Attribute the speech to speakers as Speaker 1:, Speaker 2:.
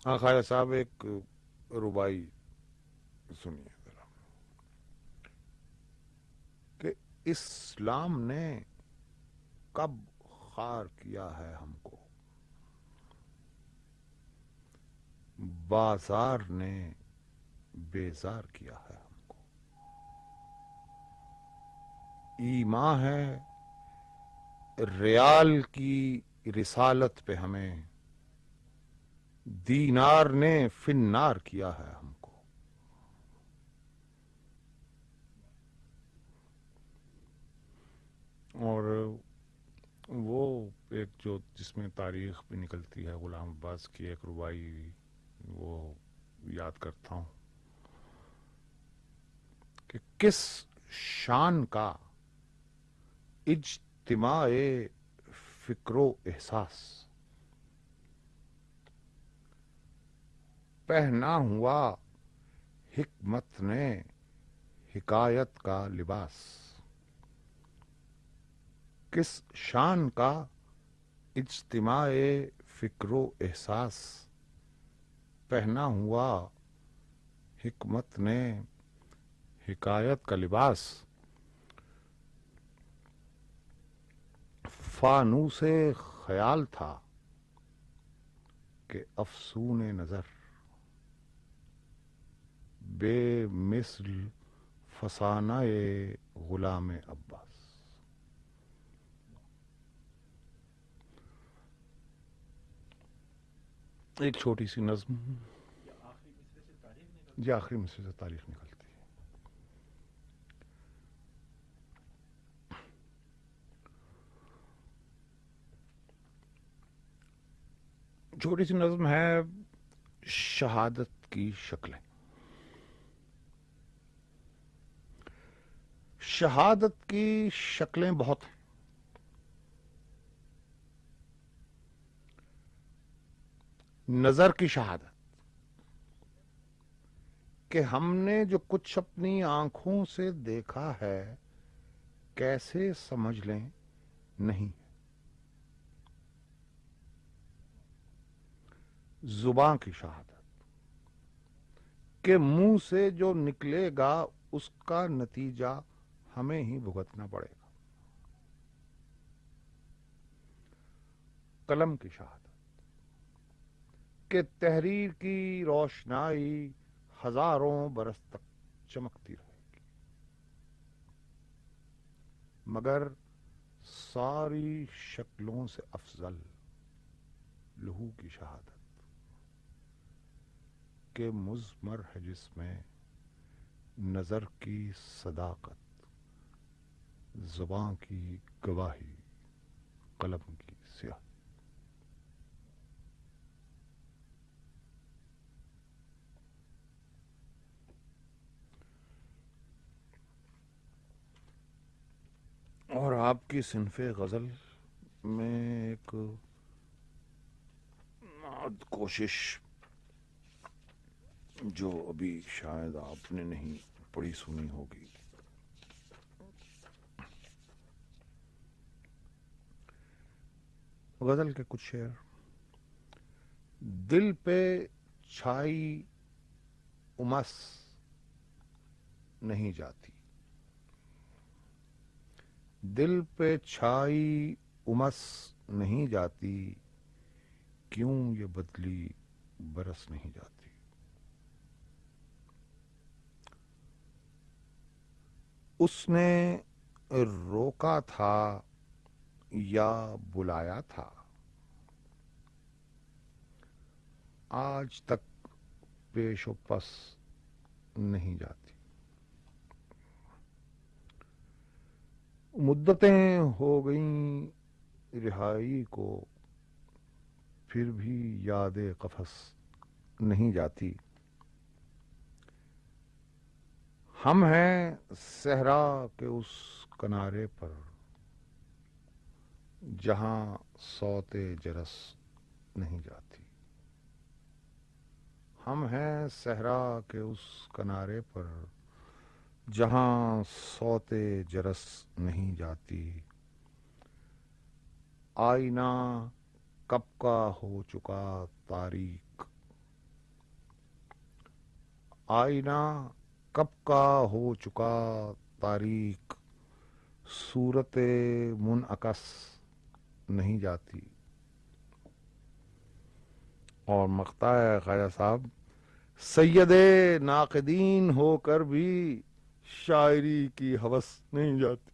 Speaker 1: ہاں خواجہ صاحب ایک ربائی سنیے ذرا کہ اسلام نے کب خار کیا ہے ہم کو، بازار نے بیزار کیا ہے ہم کو۔ ایمان ہے ریال کی رسالت پہ ہمیں، دینار نے فنار کیا ہے ہم کو۔ اور وہ ایک جو جس میں تاریخ بھی نکلتی ہے، غلام عباس کی ایک ربائی وہ یاد کرتا ہوں کہ کس شان کا اجتماع فکر و احساس، پہنا ہوا حکمت نے حکایت کا لباس۔ کس شان کا اجتماع فکر و احساس، پہنا ہوا حکمت نے حکایت کا لباس۔ فانوس خیال تھا کہ افسون نظر، بے مثل فسانہ غلام عباس۔ ایک چھوٹی سی نظم، یہ آخری مصرے سے تاریخ نکلتی ہے۔ چھوٹی سی نظم ہے، شہادت کی شکلیں۔ شہادت کی شکلیں بہت ہیں، نظر کی شہادت کہ ہم نے جو کچھ اپنی آنکھوں سے دیکھا ہے کیسے سمجھ لیں نہیں۔ زباں کی شہادت کہ منہ سے جو نکلے گا اس کا نتیجہ ہمیں ہی بھگتنا پڑے گا۔ قلم کی شہادت کہ تحریر کی روشنائی ہزاروں برس تک چمکتی رہے گی، مگر ساری شکلوں سے افضل لہو کی شہادت کہ مضمر ہے جس میں نظر کی صداقت، زباں کی گواہی، قلم کی سیاہی۔ اور آپ کی صنف غزل میں ایک کوشش جو ابھی شاید آپ نے نہیں پڑھی سنی ہوگی، غزل کے کچھ شعر۔ دل پہ چھائی امس نہیں جاتی، دل پہ چھائی امس نہیں جاتی، کیوں یہ بدلی برس نہیں جاتی۔ اس نے روکا تھا یا بلایا تھا، آج تک پیش و پس نہیں جاتی۔ مدتیں ہو گئیں رہائی کو، پھر بھی یاد قفس نہیں جاتی۔ ہم ہیں صحرا کے اس کنارے پر جہاں صوت جرس نہیں جاتی۔ ہم ہیں صحرا کے اس کنارے پر جہاں صوت جرس نہیں جاتی۔ آئینہ کب کا ہو چکا تاریک، آئینہ کب کا ہو چکا تاریک، صورت منعکس نہیں جاتی. اور مقطع ہے خواجہ صاحب، سید ناقدین ہو کر بھی شاعری کی ہوس نہیں جاتی.